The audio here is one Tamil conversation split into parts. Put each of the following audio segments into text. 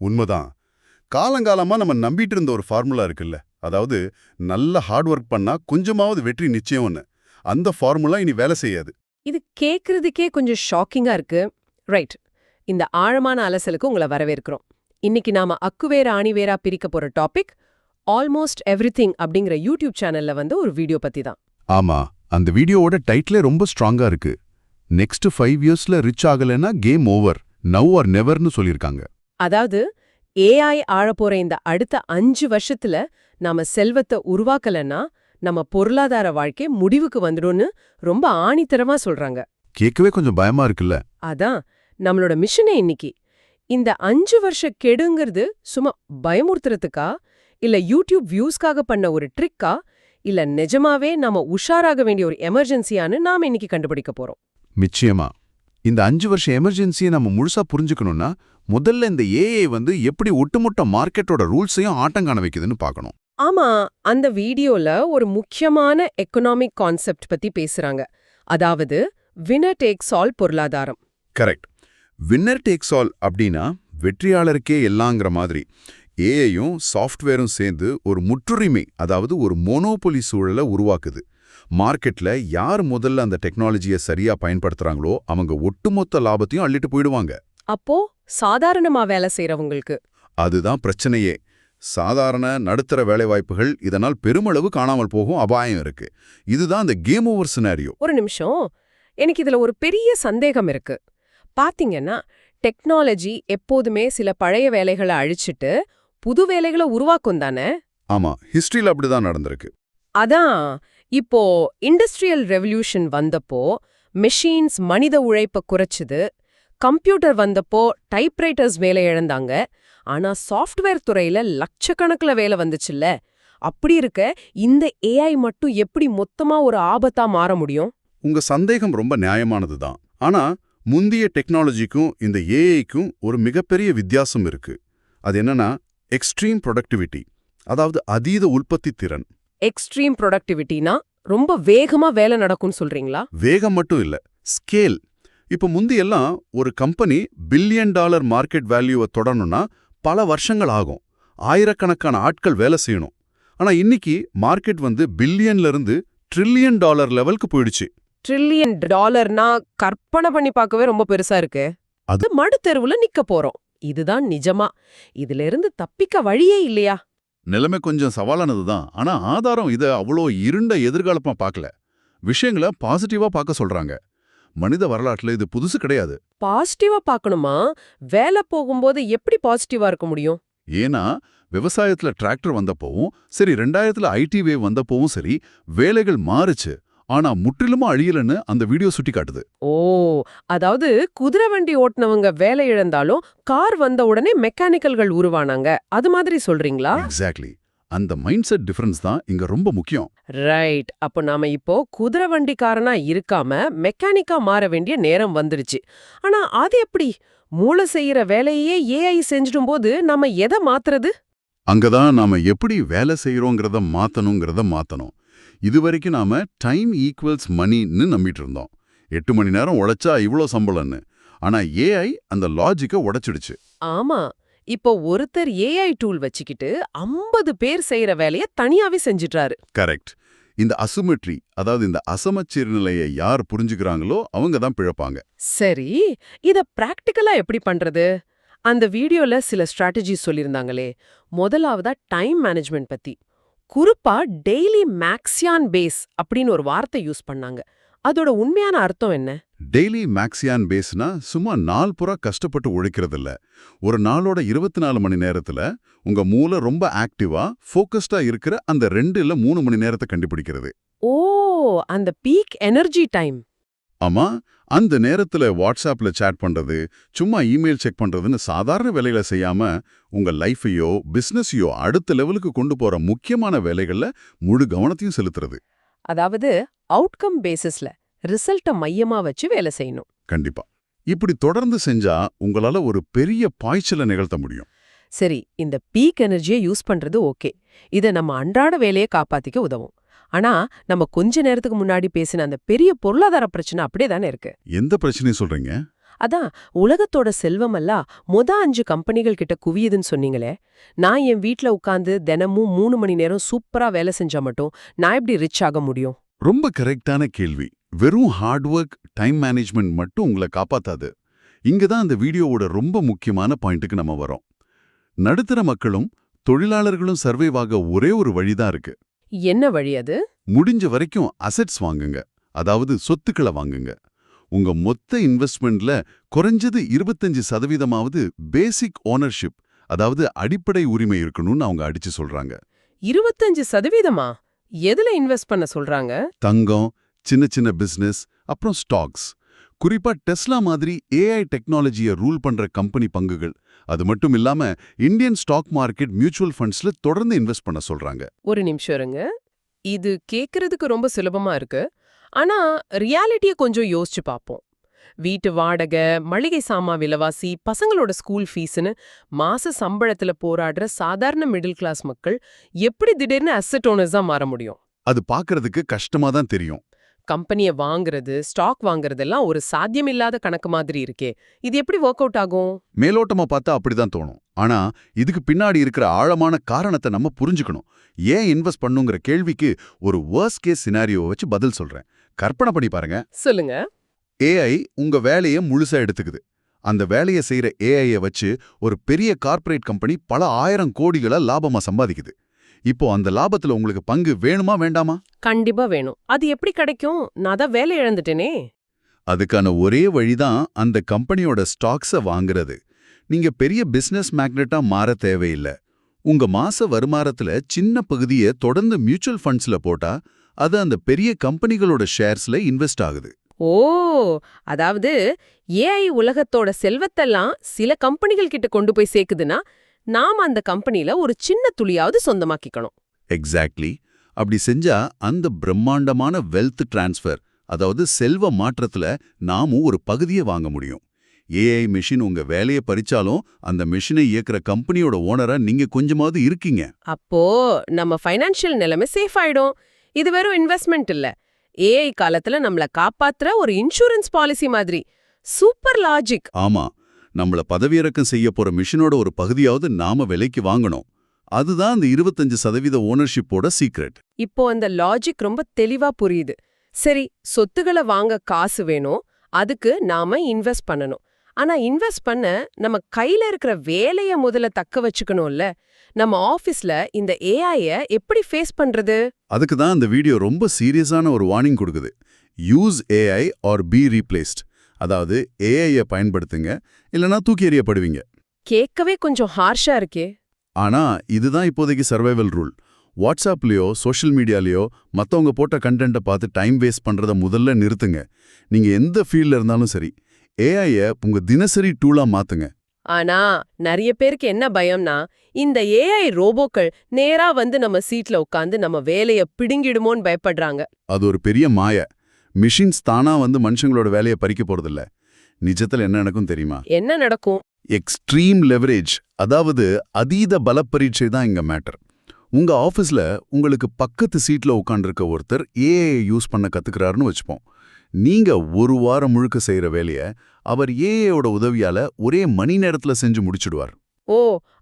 உண்மைதான். காலங்காலமா நம்ம நம்பிட்டு இருந்த ஒரு ஃபார்முலா இருக்குல்ல, அதாவது நல்ல ஹார்ட் ஒர்க் பண்ணா கொஞ்சமாவது வெற்றி நிச்சயம்னு. அந்த ஃபார்முலா இனி வேலை செய்யாது. இது கேக்குறதுக்கே கொஞ்சம் ஷாக்கிங்கா இருக்கு. ரைட். இந்த ஆழமான அலசலுக்கு உங்களை வரவேற்கிறோம். இன்னைக்கு நாம அக்குவேர ஆணிவேரா பிரிக்க போற டாபிக் ஆல்மோஸ்ட் எவ்ரிதிங் அப்படிங்கிற யூடியூப் சேனல்ல வந்து ஒரு வீடியோ பத்தி தான். ஆமா, அந்த வீடியோவோட டைட்டிலே ரொம்ப ஸ்ட்ராங்கா இருக்கு. நெக்ஸ்ட் 5 இயர்ஸ்ல ரிச் ஆகலைன்னா கேம் ஓவர், நவ் ஆர் நெவர்னு சொல்லியிருக்காங்க. அதாவது ஏஐ ஆழப்போற இந்த அடுத்த 5 வருஷத்துல நாம செல்வத்தை உருவாக்கலன்னா நம்ம பொருளாதார வாழ்க்கை முடிவுக்கு வந்துடும்னு ரொம்ப ஆணித்தரமா சொல்றாங்க. கேட்கவே கொஞ்சம் பயமா இருக்குல்ல. அதான் நம்மளோட மிஷனே இன்னைக்கு. இந்த 5 வருஷ கெடுங்கிறது சும்மா பயமுறுத்துறதுக்கா, இல்ல யூடியூப் வியூஸ்க்காக பண்ண ஒரு ட்ரிக்கா, இல்ல நிஜமாவே நாம உஷாராக வேண்டிய ஒரு எமர்ஜென்சியான்னு நாம இன்னைக்கு கண்டுபிடிக்க போறோம். நிச்சயமா. இந்த 5 வருஷ எமர்ஜென்சியை நம்ம முழுசா புரிஞ்சுக்கணும்னா முதல்ல இந்த ஏஐ வந்து எப்படி ஒட்டுமொத்த மார்க்கெட்டோட ரூல்ஸையும் ஆட்டங்காண வைக்குதுன்னு பார்க்கணும். ஆமா, அந்த வீடியோல ஒரு முக்கியமான எக்கனாமிக் கான்செப்ட் பத்தி பேசுறாங்க. அதாவது வினர் டேக்ஸ் ஆல் பொருளாதாரம். கரெக்ட். வின்னர் டேக்ஸ் ஆல் அப்படின்னா வெற்றியாளருக்கே எல்லாங்கிற மாதிரி ஏஐயும் சாஃப்ட்வேரும் சேர்ந்து ஒரு முற்றுரிமை, அதாவது ஒரு மோனோபொலி சூழலை உருவாக்குது. மார்க்கெட்ல யார் முதல்ல அந்த டெக்னாலஜியை சரியா பயன்படுத்துறாங்களோ அவங்க ஒட்டுமொத்த லாபத்தையும் அள்ளிட்டு போயிடுவாங்க. அப்போ சாதாரணமா வேலை செய்யறவங்களுக்கு அதுதான் பிரச்சனையே. சாதாரண நடுத்தர வேலைவாய்ப்புகள் இதனால் பெருமளவு காணாமல் போகும் அபாயம் இருக்கு. இதுதான் அந்த கேம் ஓவர் சினாரியோ. ஒரு நிமிஷம், எனக்கு இதுல ஒரு பெரிய சந்தேகம் இருக்கு. பாத்தீங்கன்னா டெக்னாலஜி எப்போதுமே சில பழைய வேலைகளை அழிச்சிட்டு புது வேலைகளை உருவாக்கும் தானே? ஆமா, ஹிஸ்டரியில் அப்படிதான் நடந்திருக்கு. அதான் இப்போ இண்டஸ்ட்ரியல் ரெவல்யூஷன் வந்தப்போ மெஷின்ஸ் மனித உழைப்பை குறைச்சுது. கம்ப்யூட்டர் வந்தப்போ டைப்ரைட்டர்ஸ் வேலை இழந்தாங்க. ஆனா சாஃப்ட்வேர் துறையில லட்சக்கணக்கில் வேலை வந்துச்சுல்ல. அப்படி இருக்க இந்த ஏஐ மட்டும் எப்படி மொத்தமா ஒரு ஆபத்தா மாற முடியும்? உங்க சந்தேகம் ரொம்ப நியாயமானது தான். ஆனா முந்தைய டெக்னாலஜிக்கும் இந்த ஏஐக்கும் ஒரு மிகப்பெரிய வித்தியாசம் இருக்கு. அது என்னன்னா எக்ஸ்ட்ரீம் ப்ரொடக்டிவிட்டி, அதாவது அதீத உற்பத்தி திறன். எக்ஸ்ட்ரீம் ப்ரொடக்டிவிட்டினா ரொம்ப வேகமா வேலை நடக்கும்னு சொல்றீங்களா? வேகம் மட்டும் இல்ல, ஸ்கேல். இப்ப முந்தியெல்லாம் ஒரு கம்பெனி $1 பில்லியன் மார்க்கெட் வேல்யூவை தொடரணும்னா பல வருஷங்கள் ஆகும், ஆயிரக்கணக்கான ஆட்கள் வேலை செய்யணும். ஆனா இன்னைக்கு மார்க்கெட் வந்து பில்லியன்ல இருந்து $1 ட்ரில்லியன் லெவலுக்கு போயிடுச்சு. $1 ட்ரில்லியன் கற்பனை பண்ணி பார்க்கவே ரொம்ப பெருசா இருக்கு. அது மடுத்தெருவுல நிக்க போறோம். இதுதான் நிஜமா? இதுல இருந்து தப்பிக்க வழியே இல்லையா? நிலைமை கொஞ்சம் சவாலானது தான். ஆனா ஆதாரம் இதை அவ்வளோ இருண்ட எதிர்காலமா பார்க்கல. விஷயங்களை பாசிட்டிவா பார்க்க சொல்றாங்க. மனித வரலாற்றுல இது புதுசு கிடையாது. பாசிட்டிவா பார்க்கணுமா? வேலை போகும்போது எப்படி பாசிட்டிவா இருக்க முடியும்? ஏன்னா விவசாயத்துல டிராக்டர் வந்தப்போவும் சரி, 2000ல ஐடி வேவ் வந்தப்போவும் சரி, வேலைகள் மாறுச்சு. ஆனா முற்றிலுமா அழியலன்னு அந்த வீடியோ சுட்டி காட்டுது. ஓ, அதாவது குதிரை வண்டி ஓட்டுனவங்க வேலை இழந்தாலும் கார் வந்த உடனே மெக்கானிக்கல்கள் உருவானாங்க, அது மாதிரி சொல்றீங்களா? எக்ஸாக்ட்லி. அந்த மைண்ட் செட் டிஃபரன்ஸ் தான் இங்க ரொம்ப முக்கியம். ரைட். அப்போ நாம இப்போ குதிரை வண்டிக்காரனா இருக்காம மெக்கானிக்கா மாற வேண்டிய நேரம் வந்துருச்சு. ஆனா அது எப்படி? மூளை செய்யற வேலையே ஏஐ செஞ்சிடும் போது நாம எதை மாத்துறது? அங்கதான் நாம எப்படி வேலை செய்யறோங்கிறத மாத்தணும். இதுவரைக்கும் நாம டைம் ஈக்குவல்ஸ் மணின்னு நம்பிட்டு இருந்தோம். 8 மணி நேரம் உழைச்சா இவ்ளோ சம்பளம்னு. ஆனா ஏஐ அந்த லாஜிக்கை உடைச்சிடுச்சு. ஆமா, இப்போ ஒருத்தர் ஏஐ டூல் வச்சுக்கிட்டு 50 பேர் செய்யற வேலைய தனியாவே செஞ்சிட்டாரு. கரெக்ட். இந்த அசிமெட்ரி, அதாவது இந்த அசமச்சீர் நிலையை யார் புரிஞ்சுக்கிறாங்களோ அவங்க தான் பிழப்பாங்க. சரி, இத பிராக்டிக்கலா எப்படி பண்றது? அந்த வீடியோல சில ஸ்ட்ராட்டஜி சொல்லிருந்தாங்களே. முதலாவதா டைம் மேனேஜ்மெண்ட் பத்தி. குறிப்பா டெய்லி மேக்ஸியான் பேஸ் அப்படின்னு ஒரு வார்த்தை யூஸ் பண்ணாங்க. அதோட உண்மையான அர்த்தம் என்ன? டெய்லி மேக்ஸியான் பேஸ்னா சும்மா நாள் புறா கஷ்டப்பட்டு உழைக்கிறதில்ல. ஒரு நாளோட 24 மணி நேரத்துல உங்க மூளை ரொம்ப ஆக்டிவா ஃபோக்கஸ்டா இருக்கிற அந்த 2 இல்ல 3 மணி நேரத்தை கண்டுபிடிக்கிறது. ஓ, அந்த பீக் எனர்ஜி டைம். ஆமா, அந்த நேரத்துல வாட்ஸ்அப்ல சேட் பண்றது, சும்மா இமெயில் செக் பண்றதுன்னு சாதாரண வேலைகளை செய்யாம உங்க லைஃபையோ பிசினஸையோ அடுத்த லெவலுக்கு கொண்டு போற முக்கியமான வேலைகள்ல முழு கவனத்தையும் செலுத்துறது. அதாவது அவுட்கம் பேசிஸ்ல ரிசல்ட்ட மையமா வச்சு வேலை செய்யணும். கண்டிப்பா. இப்படி தொடர்ந்து செஞ்சா உங்களால ஒரு பெரிய பாய்ச்சலை நிகழ்த்த முடியும். சரி, இந்த பீக் எனர்ஜியை யூஸ் பண்றது ஓகே. இத நம்ம அன்றாட வேலையை காப்பாத்திக்க உதவும். ஆனா நம்ம கொஞ்ச நேரத்துக்கு முன்னாடி பேசின அந்த பெரிய பொருளாதார பிரச்சனை அப்படியே தானே இருக்கு. எந்த பிரச்சனையும் சொல்றீங்க? அதான் உலகத்தோட செல்வமெல்லாம் 5 கம்பெனிகள் கிட்ட குவியுதுன்னு சொன்னீங்களே, நான் என் வீட்ல உட்கார்ந்து தினமும் 3 மணி நேரம் சூப்பரா வேலை செஞ்சா மட்டும் நான் எப்படி ரிச் ஆக முடியும்? ரொம்ப கரெக்டான கேள்வி. வெறும் ஹார்ட் ஒர்க், டைம் மேனேஜ்மெண்ட் மட்டும் உங்களை காப்பாத்தாது. இங்க தான் அந்த வீடியோவோட ரொம்ப முக்கியமான பாயிண்ட்டுக்கு நம்ம வரோம். நடுத்தர மக்களும் தொழிலாளர்களும் சர்வைவ் ஆக ஒரே ஒரு வழிதான் இருக்கு. என்ன வழி அது? முடிஞ்ச வரைக்கும் அசெட்ஸ் வாங்குங்க, அதாவது சொத்துக்களை வாங்குங்க. உங்க மொத்த இன்வெஸ்ட்மெண்ட்ல குறைஞ்சது 25% பேசிக் ஓனர்ஷிப், அதாவது அடிப்படை உரிமை இருக்கணும்னு அவங்க அடிச்சு சொல்றாங்க. 25%? எதுல இன்வெஸ்ட் பண்ண சொல்றாங்க? தங்கம், சின்ன சின்ன பிசினஸ், அப்புறம் ஸ்டாக்ஸ். குறிப்பா டெஸ்லா மாதிரி ஏஐ டெக்னாலஜியை ரூல் பண்ற கம்பெனி பங்குகள். அது மட்டும் இல்லாம இந்தியன் ஸ்டாக் மார்க்கெட் மியூச்சுவல் ஃபண்ட்ஸ்ல தொடர்ந்து இன்வெஸ்ட் பண்ண சொல்றாங்க. ஒரு நிமிஷம் இருங்க. இது கேக்குறதுக்கு ரொம்ப சுலபமா இருக்கு. ஆனா ரியாலிட்டிய கொஞ்சம் யோசிச்சு பாப்போம். வீட்டு வாடகை, மளிகை சாமான் விலைவாசி, பசங்களோட ஸ்கூல் ஃபீஸ்னு மாச சம்பளத்துல போராடுற சாதாரண மிடில் கிளாஸ் மக்கள் எப்படி திடீர்னு அசெட் ஓனர்ஸா மாற முடியும்? அது பார்க்கறதுக்கு கஷ்டமா தான் தெரியும். கம்பெனியை வாங்குறது, ஸ்டாக் வாங்குறதெல்லாம் ஒரு சாத்தியமில்லாத கணக்கு மாதிரி இருக்கே. இது எப்படி ஒர்க் அவுட் ஆகும்? மேலோட்டமா பார்த்தா அப்படிதான் தோணும். ஆனா இதுக்கு பின்னாடி இருக்கிற ஆழமான காரணத்தை நம்ம புரிஞ்சுக்கணும். ஏன் இன்வெஸ்ட் பண்ணுங்கிற கேள்விக்கு ஒரு வர்ஸ்ட் கேஸ் சினாரியோவை வச்சு பதில் சொல்றேன். கற்பனை பண்ணி பாருங்க. சொல்லுங்க. ஏஐ உங்க வேலையை முழுசா எடுத்துக்குது. அந்த வேலையை செய்யற ஏஐயை வச்சு ஒரு பெரிய கார்ப்பரேட் கம்பெனி பல 1000 கோடிகளை லாபமா சம்பாதிக்குது. இப்போ அந்த லாபத்துல உங்களுக்கு பங்கு வேணுமா வேண்டாமா? கண்டிப்பா வேணும். அது எப்படி கிடைக்கும்? நான் தான் வேலை இழந்துட்டேனே. அதுக்கான ஒரே வழிதான் அந்த கம்பெனியோட ஸ்டாக்ஸை வாங்குறது. நீங்க பெரிய பிசினஸ் மேக்னெட்டா மாற தேவையில்லை. உங்க மாச வருமானத்துல சின்ன பகுதியை தொடர்ந்து மியூச்சுவல் ஃபண்ட்ஸ்ல போட்டா அது அந்த பெரிய கம்பெனிகளோட ஷேர்ஸ்ல இன்வெஸ்ட் ஆகுது. ஓ, அதாவது ஏஐ உலகத்தோட செல்வத்தெல்லாம் சில கம்பெனிகள் கிட்ட கொண்டு போய் சேர்க்குதுன்னா நாம அந்த கம்பெனில ஒரு சின்ன துளியாவது சொந்தமாக்கிக்கணும். எக்ஸாக்ட்லி. அப்படி செஞ்சா அந்த பிரம்மாண்டமான வெல்த் டிரான்ஸ்ஃபர், அதாவது செல்வ மாற்றத்துல நாமும் ஒரு பகுதியை வாங்க முடியும். ஏஐ மெஷின் உங்க வேலையை பறிச்சாலும் அந்த மெஷினை இயக்குற கம்பெனியோட ஓனரா நீங்க கொஞ்சமாவது இருக்கீங்க. அப்போ நம்ம ஃபைனான்ஷியல் நிலைமை சேஃப் ஆயிடும். இது வெறும் இன்வெஸ்ட்மெண்ட் இல்ல, ஏஐ காலத்துல நம்மள காப்பாத்துற ஒரு இன்சூரன்ஸ் பாலிசி மாதிரி. Super logic. ஆமா, நம்மள பதவியிறக்கம் செய்ய போற மிஷினோட ஒரு பகுதியாவது நாம விலைக்கு வாங்கணும். அதுதான் அந்த 25% ஓனர்ஷிப்போட சீக்ரெட். இப்போ அந்த லாஜிக் ரொம்ப தெளிவா புரியுது. சரி, சொத்துக்களை வாங்க காசு வேணும், அதுக்கு நாம இன்வெஸ்ட் பண்ணணும். ஆனா இன்வெஸ்ட் பண்ண நம்ம கையில இருக்கிற வேலைய முதல்ல தக்க வச்சுக்கணும்ல. நம்ம ஆபீஸ்ல இந்த ஏஐய எப்படி ஃபேஸ் பண்றது? அதுக்கு தான் இந்த வீடியோ ரொம்ப சீரியஸான ஒரு வார்னிங் கொடுக்குது. Use AI or be replaced. அதாவது ஏஐயை பயன்படுத்துங்க, இல்லனா தூக்கி எறியப்படுவீங்க. கேட்கவே கொஞ்சம் ஹார்ஷா இருக்கே. ஆனா இதுதான் இப்போதைக்கு சர்வைவல் ரூல். வாட்ஸ்அப்லயோ சோஷியல் மீடியாலயோ மத்தவங்க போட்ட கண்டென்ட்டை பார்த்து டைம் வேஸ்ட் பண்றத முதல்ல நிறுத்துங்க. நீங்க எந்த ஃபீல்ட்ல இருந்தாலும் சரி, ஏஐய உங்க தினசரி டூலா மாத்துங்க. ஆனா நிறைய பேருக்கு என்ன பயம்னா, இந்த ஏஐ ரோபோக்கள் நேரா வந்து நம்ம சீட்ல உட்கார்ந்து நம்ம வேலைய பிடுங்கிடுமோன்னு பயப்படுறாங்க. அது ஒரு பெரிய மாய. மிஷின்ஸ் தானா வந்து மனுஷங்களோட வேலையை பறிக்க போறதில்ல. நிஜத்துல என்ன நடக்கும் தெரியுமா? என்ன நடக்கும்? எக்ஸ்ட்ரீம் லெவரேஜ், அதாவது அதீத பலப்பரீட்சை தான் இங்க மேட்டர். உங்க ஆஃபீஸ்ல உங்களுக்கு பக்கத்து சீட்ல உட்காந்துருக்க ஒருத்தர் ஏஐ யூஸ் பண்ண கத்துக்கிறாருன்னு வச்சுப்போம். நீங்க ஒரு வாரம் முழுக்க செய்யற வேலைய அவர் ஏஐயோட உதவியால ஒரே மணி நேரத்துல செஞ்சு முடிச்சிடுவார். ஓ,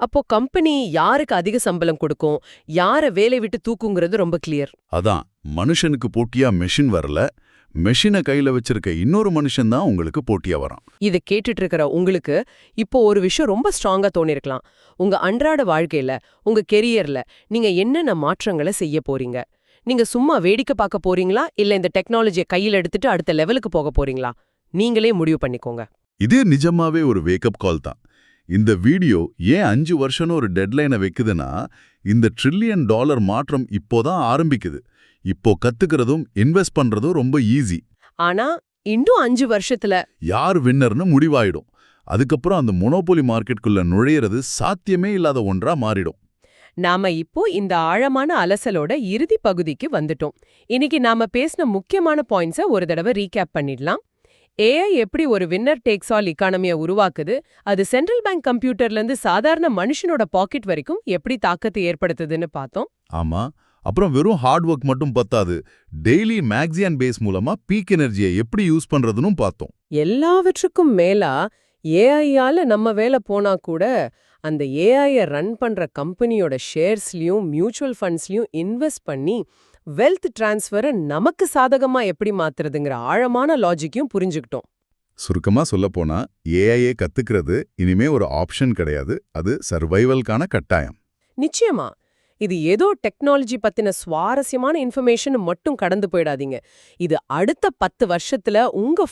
அப்போ கம்பெனி யாருக்கு அதிக சம்பளம் கொடுக்கும், யார வேலை விட்டு தூக்குங்கிறது ரொம்ப கிளியர். அதான், மனுஷனுக்கு போட்டியா மெஷின் வரல, மெஷினை கையில வச்சிருக்க இன்னொரு மனுஷன் தான் உங்களுக்கு போட்டியா வரான். இதை கேட்டுட்டு இருக்கிற உங்களுக்கு இப்போ ஒரு விஷயம் ரொம்ப ஸ்ட்ராங்கா தோணிருக்கலாம். உங்க அன்றாட வாழ்க்கையில, உங்க கெரியர்ல நீங்க என்னென்ன மாற்றங்களை செய்ய போறீங்க? நீங்க சும்மா வேடிக்கை பார்க்க போறீங்களா, இல்ல இந்த டெக்னாலஜியை கையில் எடுத்துட்டு அடுத்த லெவலுக்கு போக போறீங்களா? நீங்களே முடிவு பண்ணிக்கோங்க. இதே நிஜமாவே ஒரு வேக்கப் கால் தான். இந்த வீடியோ ஏன் 5 வருஷம்னு ஒரு டெட்லைனை வைக்குதுன்னா, இந்த $1 ட்ரில்லியன் மாற்றம் இப்போதான் ஆரம்பிக்குது. இப்போ கத்துக்கிறதும் இன்வெஸ்ட் பண்றதும் ரொம்ப ஈஸி. ஆனா இன்னும் 5 வருஷத்துல யார் வின்னர்னு முடிவாயிடும். அதுக்கப்புறம் அந்த மொனோபோலி மார்க்கெட்டுக்குள்ள நுழையிறது சாத்தியமே இல்லாத ஒன்றா மாறிடும். நாம இப்போ இந்த ஆழமான அலசலோட இறுதி பகுதிக்கு வந்துட்டோம். இன்னைக்கு நாம பேசின முக்கியமான பாயிண்ட்ஸை ஒரு தடவை ரீகேப் பண்ணிடலாம். ஏஐ எப்படி ஒரு வின்னர் டேக்ஸ் ஆல் இக்கானமியை உருவாக்குது, அது சென்ட்ரல் பேங்க் கம்ப்யூட்டர்ல இருந்து சாதாரண மனுஷனோட பாக்கெட் வரைக்கும் எப்படி தாக்கத்தை ஏற்படுத்துதுன்னு பார்த்தோம். ஆமா, அப்புறம் வெறும் ஹார்ட் ஒர்க் மட்டும் பத்தாது, டெய்லி மேக்ஸியன் பேஸ் மூலமா பீக் எனர்ஜியை எப்படி யூஸ் பண்றதுன்னு பார்த்தோம். எல்லாவற்றுக்கும் மேலா ஏஐயால நம்ம வேலை போனா கூட அந்த ஏஐய ரன் பண்ற கம்பெனியோட ஷேர்ஸ்லயும் மியூச்சுவல் ஃபண்ட்ஸ்லயும் இன்வெஸ்ட் பண்ணி வெல்த் டிரான்ஸ்ஃபரை நமக்கு சாதகமா எப்படி மாத்துறதுங்கிற ஆழமான லாஜிக்கையும் புரிஞ்சுக்கிட்டோம். சுருக்கமா சொல்லப்போனா ஏஐயை கத்துக்கிறது இனிமே ஒரு ஆப்ஷன் கிடையாது, அது சர்வைவல்கான கட்டாயம். நிச்சயமா இது ஏதோ டெக்னாலஜி பத்தின சுவாரஸ்யமான இன்ஃபர்மேஷன் மட்டும் கடந்து போயிடாதீங்க. இது அடுத்த 10 வருஷத்துல உங்க